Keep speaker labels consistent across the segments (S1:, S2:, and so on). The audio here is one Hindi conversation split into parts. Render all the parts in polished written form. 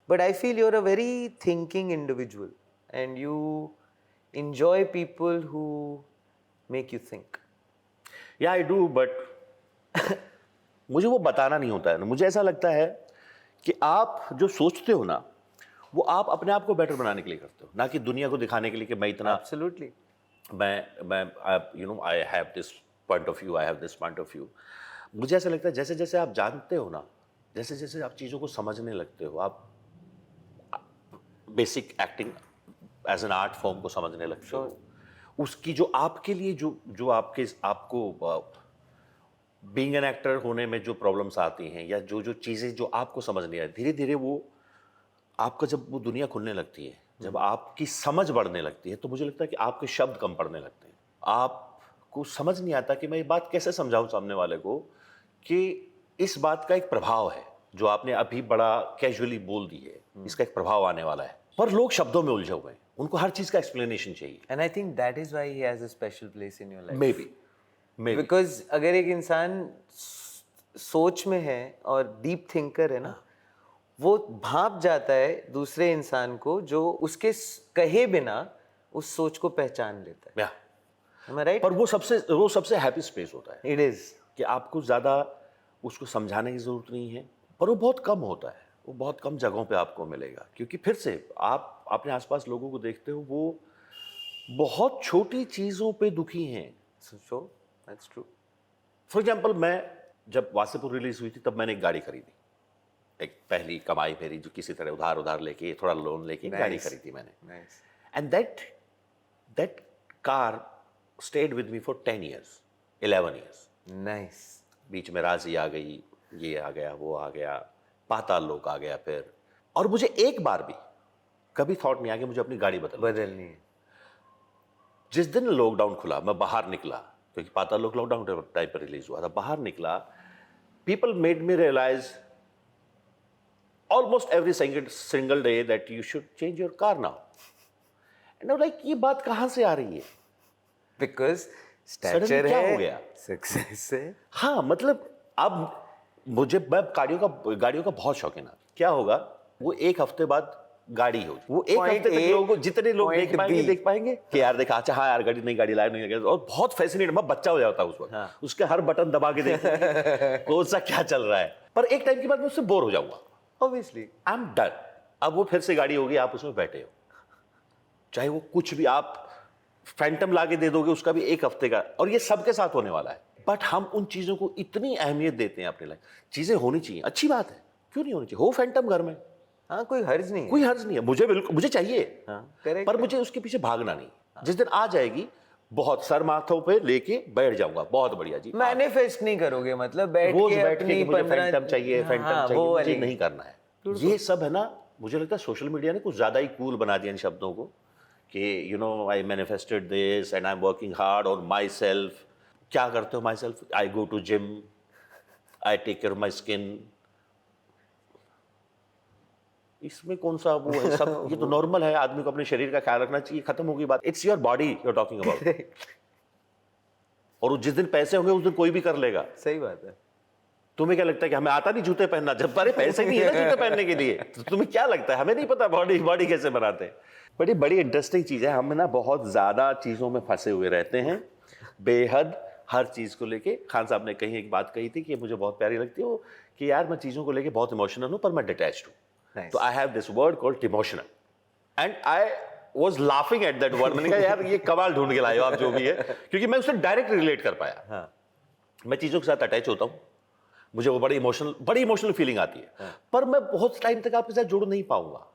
S1: But I feel you're a very thinking individual and you enjoy people who make you think.
S2: या आई डू, बट मुझे वो बताना नहीं होता है ना। मुझे ऐसा लगता है कि आप जो सोचते हो ना, वो आप अपने आप को बेटर बनाने के लिए करते हो, ना कि दुनिया को दिखाने के लिए कि मैं इतना
S1: Absolutely.
S2: मैं I have this point of view, I have this point of view. मुझे ऐसा लगता है जैसे जैसे आप जानते हो ना, जैसे जैसे आप चीज़ों को समझने लगते हो, आप basic acting as an art form को समझने लगते हो, उसकी जो आपके लिए जो जो आपको बीइंग एन एक्टर होने में जो प्रॉब्लम्स आती हैं, या जो जो चीज़ें जो आपको समझ नहीं आती, धीरे धीरे वो आपका जब वो दुनिया खुलने लगती है, जब आपकी समझ बढ़ने लगती है, तो मुझे लगता है कि आपके शब्द कम पड़ने लगते हैं। आपको समझ नहीं आता कि मैं ये बात कैसे समझाऊं सामने वाले को कि इस बात का एक प्रभाव है, जो आपने अभी बड़ा कैजुअली बोल दी है, इसका एक प्रभाव आने वाला है। पर लोग शब्दों में उलझे हुए हैं, उनको हर चीज़ का एक्सप्लेनेशन चाहिए।
S1: And I think that is why he has a special place in your life.
S2: May be
S1: Because अगर एक इंसान सोच में है और डीप थिंकर है ना, वो भाप जाता है दूसरे इंसान को जो उसके कहे बिना उस सोच को पहचान लेता है। Am I right?
S2: पर वो सबसे हैप्पी स्पेस होता है
S1: It is.
S2: कि आपको ज़्यादा उसको समझाने की ज़रूरत नहीं है, पर वो बहुत कम होता है, वो बहुत कम जगहों पे आपको मिलेगा। क्योंकि फिर से आप अपने आसपास लोगों को देखते हो, वो बहुत छोटी चीज़ों पे दुखी हैं।
S1: So that's true.
S2: For example, मैं जब वासेपुर रिलीज हुई थी, तब मैंने एक गाड़ी खरीदी, एक पहली कमाई मेरी, जो किसी तरह उधार लेके, थोड़ा लोन लेके एक गाड़ी खरीदी मैंने।
S1: Nice.
S2: And that car stayed with me for 10 years, 11 years।
S1: Nice.
S2: बीच में राजी आ गई, ये आ गया, वो आ गया, पाताल लोक आ गया फिर। और मुझे एक बार भी कभी थॉट नहीं आया कि मुझे अपनी गाड़ी
S1: बदलनी है।
S2: जिस दिन लॉकडाउन खुला, मैं बाहर निकला, क्योंकि पाताल लोक लॉकडाउन टाइम पर रिलीज हुआ था, बाहर निकला, people made me realise almost every single day that you should change your car now. And like, ये बात कहाँ से आ रही है?
S1: Because
S2: Suddenly
S1: stature
S2: क्या
S1: है,
S2: हो गया?
S1: सक्सेस है।
S2: हाँ, मतलब अब मैं गाड़ियों का बहुत शौकीन है। क्या होगा, वो एक हफ्ते बाद गाड़ी हो, वो एक
S1: Point
S2: हफ्ते तक
S1: A,
S2: लोगों को, जितने लोग
S1: point
S2: देख
S1: B।
S2: पाएंगे कि यार देखा, अच्छा हाँ यार गाड़ी, नई गाड़ी लाया, नहीं लगा, और बहुत फैसिनेट, मैं बच्चा हो जाता उस वक्त।
S1: हाँ।
S2: उसके हर बटन दबा के देखते कौन सा क्या चल रहा है। पर एक टाइम के बाद मैं उससे बोर हो जाऊंगा।
S1: Obviously.
S2: I am done. अब वो फिर से गाड़ी होगी, आप उसमें बैठे हो, चाहे वो कुछ भी आप फैंटम लाके दे दोगे, उसका भी एक हफ्ते का, और ये सबके साथ होने वाला है। बट हम उन चीजों को इतनी अहमियत देते हैं अपने लाइफ। चीजें होनी चाहिए, अच्छी बात है, क्यों नहीं होनी चाहिए? हो फैंटम घर में,
S1: हाँ, कोई हर्ज नहीं है।
S2: कोई हर्ज नहीं है, मुझे बिल्कुल, मुझे चाहिए।
S1: हाँ, correct
S2: पर
S1: है।
S2: मुझे उसके पीछे भागना नहीं। जिस दिन आ जाएगी, बहुत सर माथों पे लेके बैठ जाऊंगा, बहुत बढ़िया जी,
S1: मैनिफेस्ट नहीं करोगे, मतलब बैठ
S2: रोज
S1: के
S2: बैठ के
S1: अपनी
S2: कि मुझे
S1: 15
S2: फैंटम चाहिए, फैंटम
S1: हाँ,
S2: चाहिए,
S1: वो
S2: मुझे
S1: वाली।
S2: नहीं करना है। ये सब है ना, मुझे लगता है सोशल मीडिया ने कुछ ज्यादा ही कूल बना दिया इन शब्दों को कि I manifested this and I am working hard on myself. क्या करते हो myself? I go to gym, I take care of my skin. इसमें कौन सा वो है? सब ये तो नॉर्मल है, आदमी को अपने शरीर का ख्याल रखना चाहिए, खत्म होगी बात। It's your body you are talking about. और जिस दिन पैसे होंगे उस दिन कोई भी कर लेगा।
S1: सही बात है।
S2: तुम्हें क्या लगता है कि हमें आता नहीं जूते पहनना? जब सारे पैसे नहीं है ना जूते पहनने के लिए, तो तुम्हें क्या लगता है हमें नहीं पता बॉडी कैसे बनाते हैं? बड़ी बड़ी इंटरेस्टिंग चीज है। हम ना बहुत ज्यादा चीजों में फंसे हुए रहते हैं, बेहद, हर चीज को लेके। खान साहब ने कहीं एक बात कही थी कि मुझे बहुत प्यारी लगती है वो, कि यार मैं चीजों को लेके बहुत इमोशनल हूं, पर मैं डिटैच्ड हूं।
S1: Nice.
S2: तो I have this word called emotional, and I was laughing at that word. मैंने कहा यार ये कमाल ढूंढ के लाए हो आप, जो भी है, क्योंकि मैं उससे डायरेक्ट रिलेट कर पाया।
S1: हाँ।
S2: मैं चीजों के साथ अटैच होता हूं, मुझे वो बड़ी इमोशनल फीलिंग आती है।
S1: हाँ।
S2: पर मैं बहुत टाइम तक आपके साथ जुड़ नहीं पाऊंगा।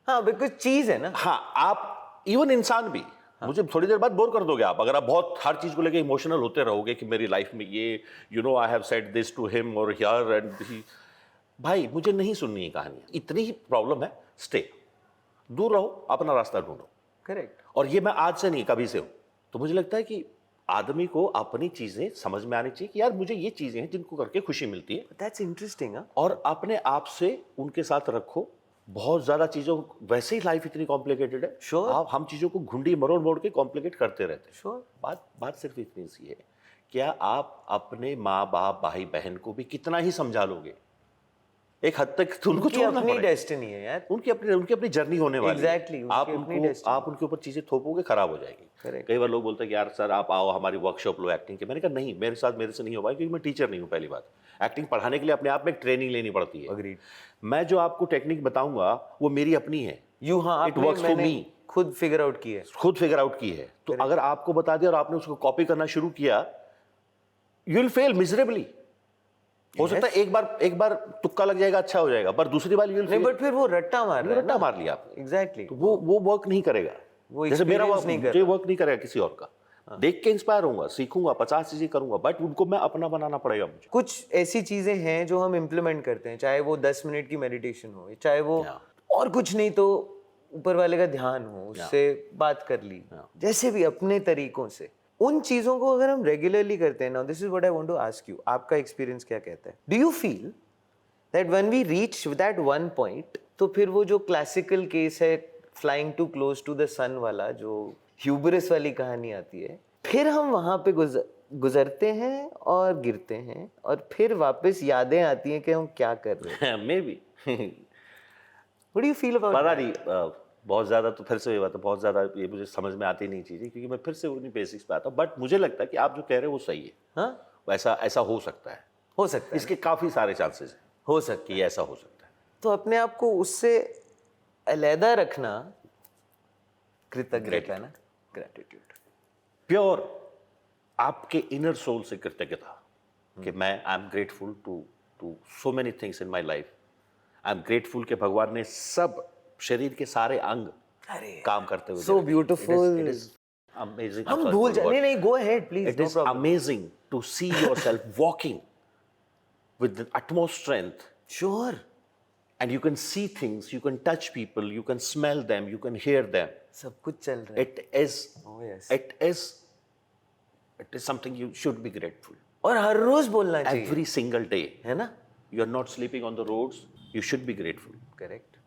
S1: हाँ, बिकॉज चीज है ना।
S2: हाँ, आप इवन इंसान भी, मुझे थोड़ी देर बाद बोर कर दोगे आप, अगर आप बहुत हर चीज को लेके इमोशनल होते रहोगे कि मेरी लाइफ में ये, I have said this to him और हियर एंड ही। भाई मुझे नहीं सुननी है कहानियां, इतनी ही प्रॉब्लम है। स्टे दूर रहो, अपना रास्ता ढूंढो।
S1: करेक्ट।
S2: और ये मैं आज से नहीं, कभी से हूं। तो मुझे लगता है कि आदमी को अपनी चीजें समझ में आनी चाहिए कि यार मुझे ये चीजें हैं जिनको करके खुशी मिलती है,
S1: दैट्स इंटरेस्टिंग।
S2: और अपने आप से उनके साथ रखो। बहुत ज्यादा चीजों, वैसे ही लाइफ इतनी कॉम्प्लिकेटेड है।
S1: Sure.
S2: आप हम चीजों को घुंडी मरोड़ के कॉम्प्लिकेट करते रहते हैं।
S1: श्योर।
S2: बात सिर्फ इतनी सी है, क्या आप अपने माँ बाप भाई बहन को भी कितना ही समझा लोगे, एक हद तक तो उनको
S1: उनकी
S2: छोड़ना
S1: अपनी
S2: पड़ेगा।
S1: डेस्टिनी है यार।
S2: उनकी अपनी जर्नी होने वाली है।
S1: Exactly, उनकी
S2: आप
S1: अपनी
S2: उनको
S1: destiny।
S2: आप उनके ऊपर चीजें थोपोगे, खराब हो जाएगी।
S1: Correct।
S2: कई बार लोग बोलते हैं कि यार सर आप आओ हमारी वर्कशॉप लो एक्टिंग के। मैंने कहा नहीं, मेरे से नहीं हो पाएगा, क्योंकि मैं टीचर नहीं हूँ। पहली बात, एक्टिंग पढ़ाने के लिए अपने आप में एक ट्रेनिंग लेनी पड़ती है।
S1: Agreed।
S2: मैं जो आपको टेक्निक बताऊंगा वो मेरी अपनी है,
S1: हाँ,
S2: It works for me।
S1: खुद फिगर आउट की है।
S2: खुद फिगर आउट की है। तो अगर आपको बता दिया और आपने उसको कॉपी करना शुरू किया, यू विल फेल मिजरेबली। हो सकता है एक बार तुक्का लग जाएगा, अच्छा हो जाएगा, पर दूसरी बार यू विल
S1: नहीं,
S2: फेल।
S1: बट फिर वो रट्टा मार रहा है
S2: रट्टा
S1: ना।
S2: मार लिया आपने,
S1: एग्जैक्टली।
S2: तो वो वर्क नहीं करेगा।
S1: वो
S2: जैसे मेरा
S1: experience नहीं कर
S2: मुझे
S1: रहा।
S2: वर्क नहीं करेगा किसी और का। देख के इंस्पायर होऊंगा, सीखूंगा, 50 चीजें करूंगा, बट उनको मैं अपना बनाना पड़ेगा मुझे।
S1: कुछ ऐसी चीजें हैं जो हम इम्प्लीमेंट करते हैं, चाहे वो 10 मिनट की मेडिटेशन हो, चाहे वो
S2: Yeah।
S1: और कुछ नहीं तो ऊपर वाले का ध्यान हो, उससे बात कर ली, जैसे भी अपने तरीकों से। उन चीजों को अगर हम रेगुलरली करते हैं, now this is what I want to ask you, आपका एक्सपीरियंस क्या कहता है? Do you feel that when we reach that one point, तो फिर वो जो क्लासिकल केस है flying to close to the sun वाला, जो ह्यूबरिस वाली कहानी आती है, फिर हम वहां पे गुजरते हैं और गिरते हैं और फिर वापस यादें आती हैं कि हम क्या कर रहे हैं?
S2: May be
S1: what do you feel about
S2: पता नहीं, बहुत ज्यादा तो फिर से ये बात है, बहुत ज्यादा ये मुझे समझ में आती नहीं चीजें, क्योंकि मैं फिर से उन्हीं बेसिक्स पे आता हूँ। बट मुझे लगता है कि आप जो कह रहे हो वो सही है।
S1: हाँ,
S2: ऐसा हो सकता है,
S1: हो सकता है,
S2: इसके काफी सारे चांसेस हैं
S1: हो सकता
S2: कि ऐसा हो सकता है।
S1: है। तो अपने आप को उससे अलहदा रखना कृतज्ञता ना, ग्रेटिट्यूड।
S2: प्योर आपके इनर सोल से कृतज्ञता कि मैं I am grateful to so many things in my life. I am grateful कि भगवान ने सब शरीर के सारे अंग
S1: अरे
S2: काम करते हुए
S1: so beautiful।
S2: It is amazing.
S1: हम भूल जाए, नहीं नहीं, go ahead please,
S2: It is amazing to see yourself walking with the utmost strength,
S1: sure,
S2: and you can see things, you can touch people, you can smell them, you can hear them.
S1: सब कुछ चल रहा है। Oh, yes।
S2: It is something you should be grateful.
S1: और हर रोज बोलना चाहिए,
S2: Every single day,
S1: है ना?
S2: you are not sleeping on the roads. You should be grateful.
S1: Correct.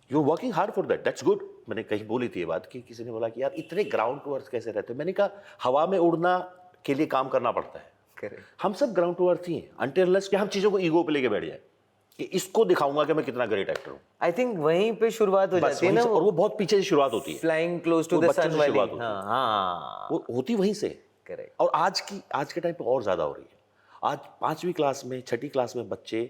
S2: You're working hard for that. That's good. मैंने कहीं बोली थी ये बात कि किसी ने बोला कि यार इतने ग्राउंड टू अर्थ कैसे रहते हो? मैंने कहा हवा में उड़ना के लिए काम करना पड़ता है।
S1: करेक्ट।
S2: हम सब ग्राउंड टू अर्थ ही हैं, until unless कि हम चीजों को ईगो पे लेके बैठ जाए कि इसको दिखाऊंगा कि मैं कितना ग्रेट एक्टर हूँ।
S1: आई थिंक वहीं पे शुरुआत हो
S2: बस
S1: जाती है
S2: वहीं
S1: ना,
S2: से, और वो बहुत पीछे से शुरुआत होती है।
S1: फ्लाइंग क्लोज टू
S2: वो
S1: द
S2: बच्चों
S1: सन
S2: से
S1: वाली।
S2: शुरुआत होती है।
S1: हाँ,
S2: वो होती वहीं से।
S1: करेक्ट।
S2: और आज के टाइम पे और ज्यादा हो रही है। आज 5वीं क्लास में, 6ठी क्लास में बच्चे,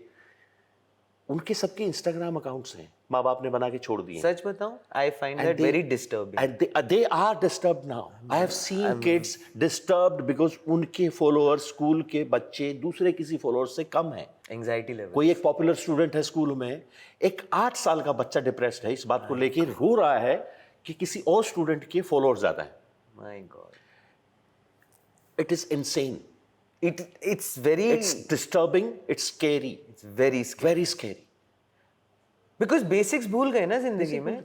S2: उनके सबके इंस्टाग्राम अकाउंट्स हैं, माँ बाप ने बना के छोड़ दिए।
S1: सच बताऊं, I find that very disturbing.
S2: And they are disturbed now. I have seen kids disturbed because उनके followers, स्कूल के बच्चे दूसरे किसी followers से कम हैं।
S1: Anxiety level.
S2: कोई एक पॉपुलर स्टूडेंट है स्कूल में, एक 8 साल का बच्चा डिप्रेस्ड है, इस बात को लेके रो रहा है कि किसी और स्टूडेंट के फॉलोअर्स ज्यादा हैं।
S1: My God,
S2: it is insane,
S1: it's very,
S2: it's disturbing, it's scary,
S1: it's very scary।
S2: Very scary.
S1: Because basics भूल गए ना जिंदगी में,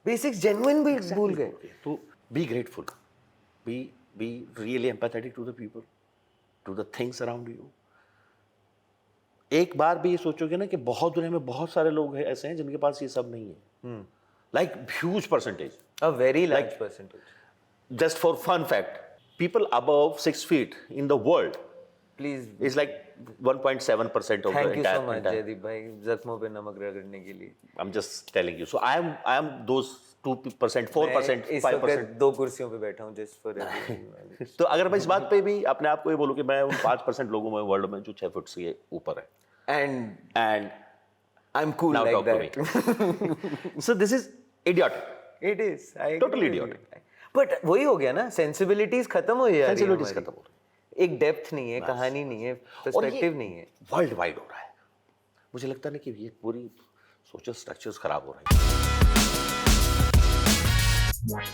S1: बेसिक्स जेन्युइन भी भूल गए।
S2: तो be grateful, be really empathetic to the people, to the things around you. एक बार भी ये सोचोगे ना कि बहुत दुनिया में बहुत सारे लोग हैं ऐसे हैं जिनके पास ये सब नहीं है, like huge percentage.
S1: A very large percentage।
S2: Just for fun fact, people above 6 feet in the world
S1: Please,
S2: is like 1.7% of
S1: thank
S2: the
S1: you so
S2: entire.
S1: much Jaydeep भाई, जख्मों पे नमक रगड़ने के लिए।
S2: I'm just telling you. So I am those 2%, 4%,
S1: मैं इस
S2: 5%.
S1: वक्त 2 कुर्सियों पे बैठा हूँ just for everything।
S2: तो अगर मैं इस बात पे भी अपने आप को ये बोलूँ कि मैं उन 5% लोगों में वर्ल्ड में जो 6 फुट से ऊपर है,
S1: And
S2: and
S1: I'm cool
S2: now
S1: like
S2: talk
S1: that।
S2: to me. So this is idiotic.
S1: It is, I
S2: Totally
S1: agree with
S2: idiotic.
S1: you। But वही हो गया ना, सेंसिबिलिटीज खत्म हो जा रही है
S2: Sensibilities
S1: हमारी।
S2: खत्म हो रही
S1: एक डेप्थ नहीं है, कहानी नहीं है,
S2: और ये
S1: पर्सपेक्टिव नहीं है।
S2: वर्ल्ड वाइड हो रहा है। मुझे लगता है कि ये पूरी सोशल स्ट्रक्चर्स खराब हो रहे हैं।